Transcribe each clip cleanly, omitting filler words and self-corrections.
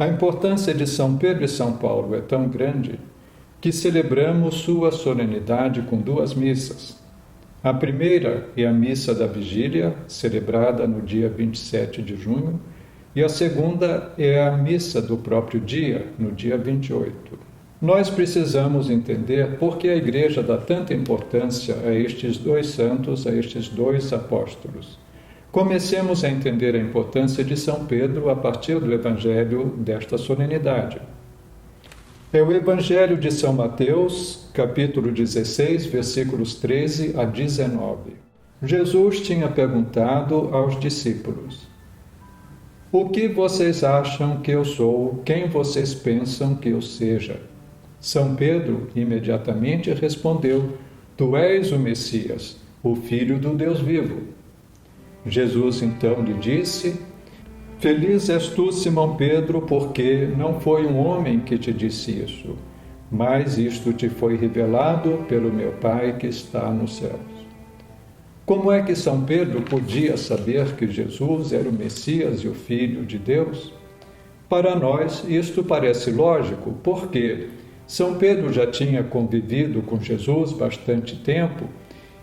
A importância de São Pedro e São Paulo é tão grande que celebramos sua solenidade com duas missas. A primeira é a missa da vigília, celebrada no dia 27 de junho, e a segunda é a missa do próprio dia, no dia 28. Nós precisamos entender por que a Igreja dá tanta importância a estes dois santos, a estes dois apóstolos. Comecemos a entender a importância de São Pedro a partir do Evangelho desta solenidade. É o Evangelho de São Mateus, capítulo 16, versículos 13 a 19. Jesus tinha perguntado aos discípulos: O que vocês acham que eu sou? Quem vocês pensam que eu seja? São Pedro imediatamente respondeu: Tu és o Messias, o Filho do Deus vivo. Jesus então lhe disse: Feliz és tu, Simão Pedro, porque não foi um homem que te disse isso, mas isto te foi revelado pelo meu Pai que está nos céus. Como é que São Pedro podia saber que Jesus era o Messias e o Filho de Deus? Para nós, isto parece lógico, porque São Pedro já tinha convivido com Jesus bastante tempo.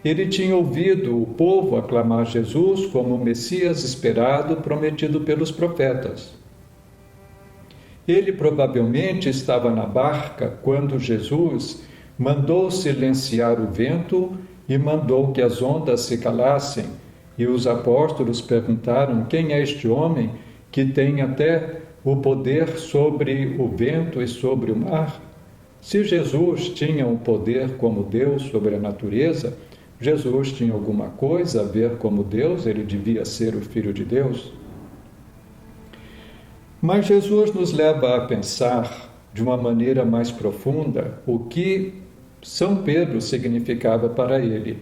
Ele tinha ouvido o povo aclamar Jesus como o Messias esperado, prometido pelos profetas. Ele provavelmente estava na barca quando Jesus mandou silenciar o vento e mandou que as ondas se calassem, e os apóstolos perguntaram: quem é este homem que tem até o poder sobre o vento e sobre o mar? Se Jesus tinha um poder como Deus sobre a natureza, Jesus tinha alguma coisa a ver como Deus, ele devia ser o Filho de Deus. Mas Jesus nos leva a pensar de uma maneira mais profunda o que São Pedro significava para ele,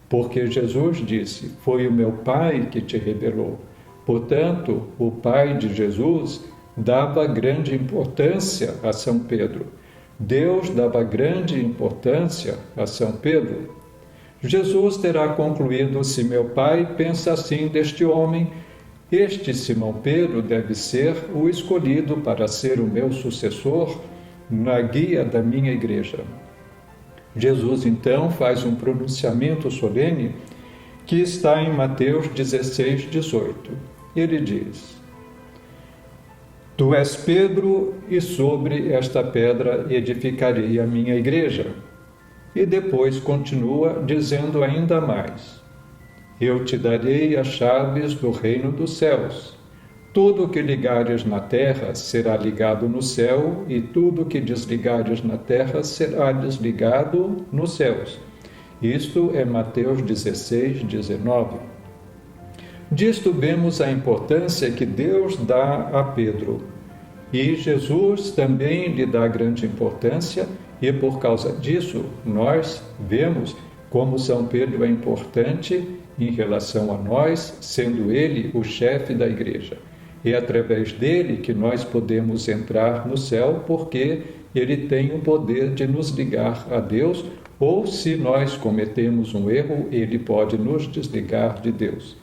porque Jesus disse: Foi o meu Pai que te revelou. Portanto, o Pai de Jesus dava grande importância a São Pedro. Deus dava grande importância a São Pedro. Jesus terá concluído: se meu Pai pensa assim deste homem, este Simão Pedro deve ser o escolhido para ser o meu sucessor na guia da minha igreja. Jesus então faz um pronunciamento solene que está em Mateus 16, 18. Ele diz: Tu és Pedro, e sobre esta pedra edificarei a minha igreja. E depois continua dizendo ainda mais: Eu te darei as chaves do reino dos céus. Tudo o que ligares na terra será ligado no céu, e tudo o que desligares na terra será desligado nos céus. Isto é Mateus 16, 19. Disto vemos a importância que Deus dá a Pedro. E Jesus também lhe dá grande importância, e por causa disso nós vemos como São Pedro é importante em relação a nós, sendo ele o chefe da igreja. É através dele que nós podemos entrar no céu, porque ele tem o poder de nos ligar a Deus, ou se nós cometemos um erro, ele pode nos desligar de Deus.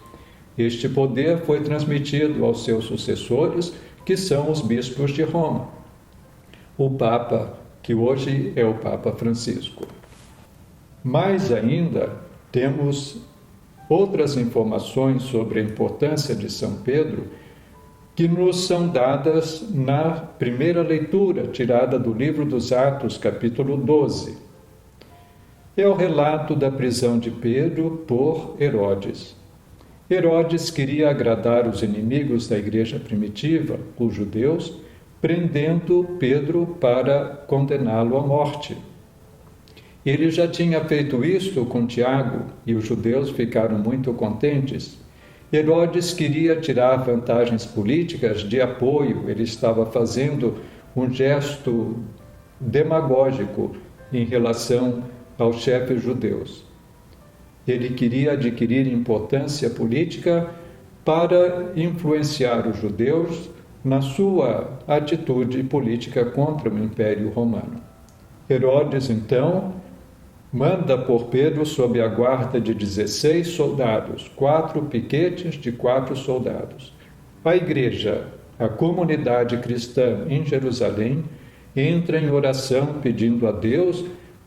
Este poder foi transmitido aos seus sucessores, que são os bispos de Roma. O Papa, que hoje é o Papa Francisco. Mais ainda, temos outras informações sobre a importância de São Pedro que nos são dadas na primeira leitura, tirada do livro dos Atos, capítulo 12. É o relato da prisão de Pedro por Herodes. Herodes queria agradar os inimigos da igreja primitiva, os judeus, prendendo Pedro para condená-lo à morte. Ele já tinha feito isto com Tiago, e os judeus ficaram muito contentes. Herodes queria tirar vantagens políticas de apoio, ele estava fazendo um gesto demagógico em relação aos chefes judeus. Ele queria adquirir importância política para influenciar os judeus na sua atitude política contra o Império Romano. Herodes, então, manda pôr Pedro sob a guarda de 16 soldados, 4 piquetes de 4 soldados. A igreja a comunidade cristã em Jerusalém entra em oração pedindo a Deus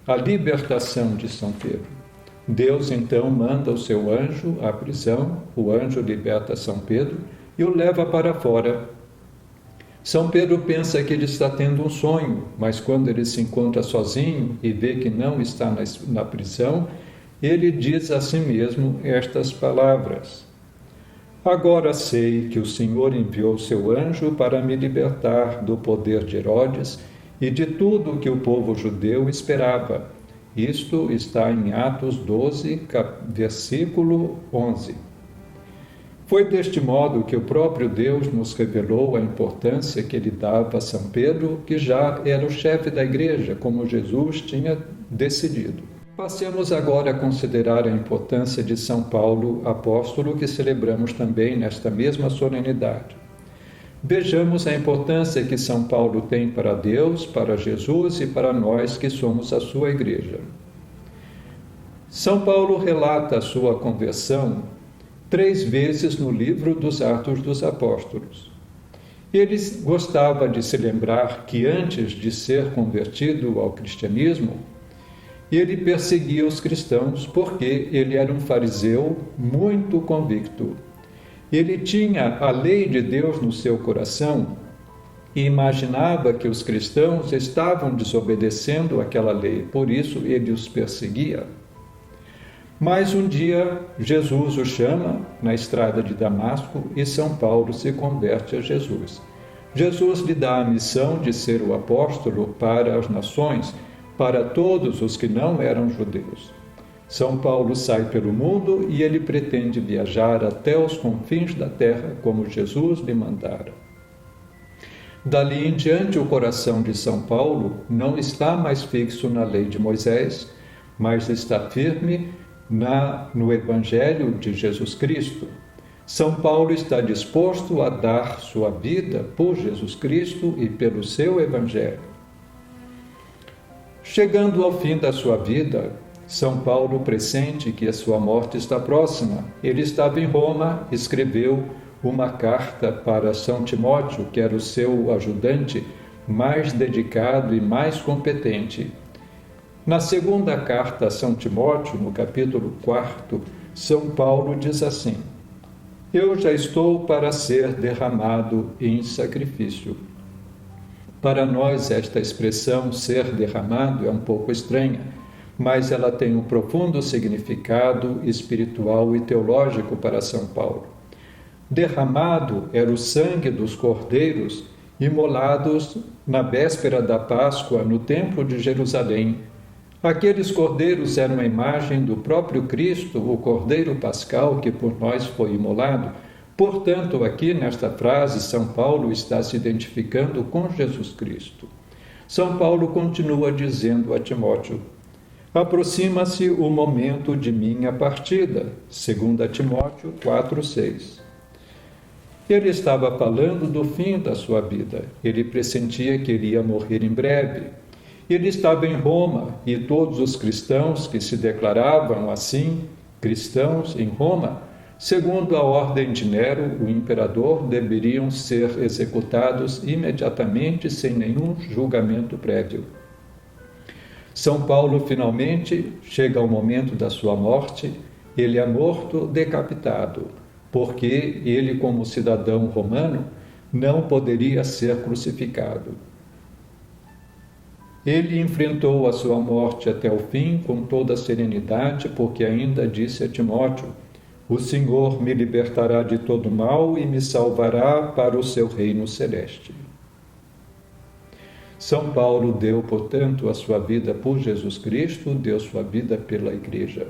a libertação de São Pedro. Deus então manda o seu anjo à prisão, o anjo liberta São Pedro e o leva para fora. São Pedro pensa que ele está tendo um sonho, mas quando ele se encontra sozinho e vê que não está na prisão, ele diz a si mesmo estas palavras: Agora sei que o Senhor enviou seu anjo para me libertar do poder de Herodes e de tudo o que o povo judeu esperava. Isto está em Atos 12, versículo 11. Foi deste modo que o próprio Deus nos revelou a importância que ele dava a São Pedro, que já era o chefe da igreja, como Jesus tinha decidido. Passemos agora a considerar a importância de São Paulo, apóstolo, que celebramos também nesta mesma solenidade. Vejamos a importância que São Paulo tem para Deus, para Jesus e para nós que somos a sua igreja. São Paulo relata a sua conversão 3 vezes no livro dos Atos dos Apóstolos. Ele gostava de se lembrar que antes de ser convertido ao cristianismo, ele perseguia os cristãos porque ele era um fariseu muito convicto. Ele tinha a lei de Deus no seu coração e imaginava que os cristãos estavam desobedecendo aquela lei, por isso ele os perseguia. Mas um dia Jesus o chama na estrada de Damasco e São Paulo se converte a Jesus. Jesus lhe dá a missão de ser o apóstolo para as nações, para todos os que não eram judeus. São Paulo sai pelo mundo e ele pretende viajar até os confins da terra, como Jesus lhe mandara. Dali em diante, o coração de São Paulo não está mais fixo na lei de Moisés, mas está firme no Evangelho de Jesus Cristo. São Paulo está disposto a dar sua vida por Jesus Cristo e pelo seu Evangelho. Chegando ao fim da sua vida, São Paulo pressente que a sua morte está próxima. Ele estava em Roma, escreveu uma carta para São Timóteo, que era o seu ajudante mais dedicado e mais competente. Na segunda carta a São Timóteo, no capítulo 4, São Paulo diz assim: Eu já estou para ser derramado em sacrifício. Para nós, esta expressão ser derramado é um pouco estranha, mas ela tem um profundo significado espiritual e teológico para São Paulo. Derramado era o sangue dos cordeiros imolados na véspera da Páscoa no Templo de Jerusalém. Aqueles cordeiros eram a imagem do próprio Cristo, o Cordeiro Pascal que por nós foi imolado. Portanto, aqui nesta frase, São Paulo está se identificando com Jesus Cristo. São Paulo continua dizendo a Timóteo: Aproxima-se o momento de minha partida, 2 Timóteo 4,6. Ele estava falando do fim da sua vida. Ele pressentia que iria morrer em breve. Ele estava em Roma e todos os cristãos que se declaravam assim, cristãos em Roma, segundo a ordem de Nero, o imperador, deveriam ser executados imediatamente sem nenhum julgamento prévio. São Paulo finalmente chega ao momento da sua morte. Ele é morto decapitado, porque ele, como cidadão romano, não poderia ser crucificado. Ele enfrentou a sua morte até o fim com toda a serenidade, porque ainda disse a Timóteo: O Senhor me libertará de todo mal e me salvará para o seu reino celeste. São Paulo deu, portanto, a sua vida por Jesus Cristo, deu sua vida pela Igreja.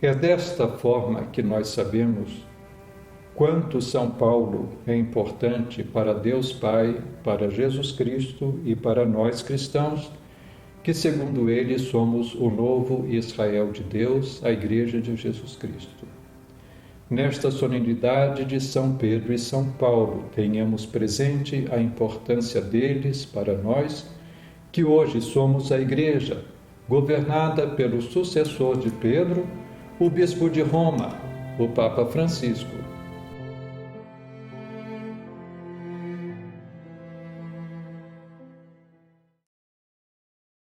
É desta forma que nós sabemos quanto São Paulo é importante para Deus Pai, para Jesus Cristo e para nós cristãos, que segundo ele somos o novo Israel de Deus, a Igreja de Jesus Cristo. Nesta solenidade de São Pedro e São Paulo, tenhamos presente a importância deles para nós, que hoje somos a Igreja, governada pelo sucessor de Pedro, o Bispo de Roma, o Papa Francisco.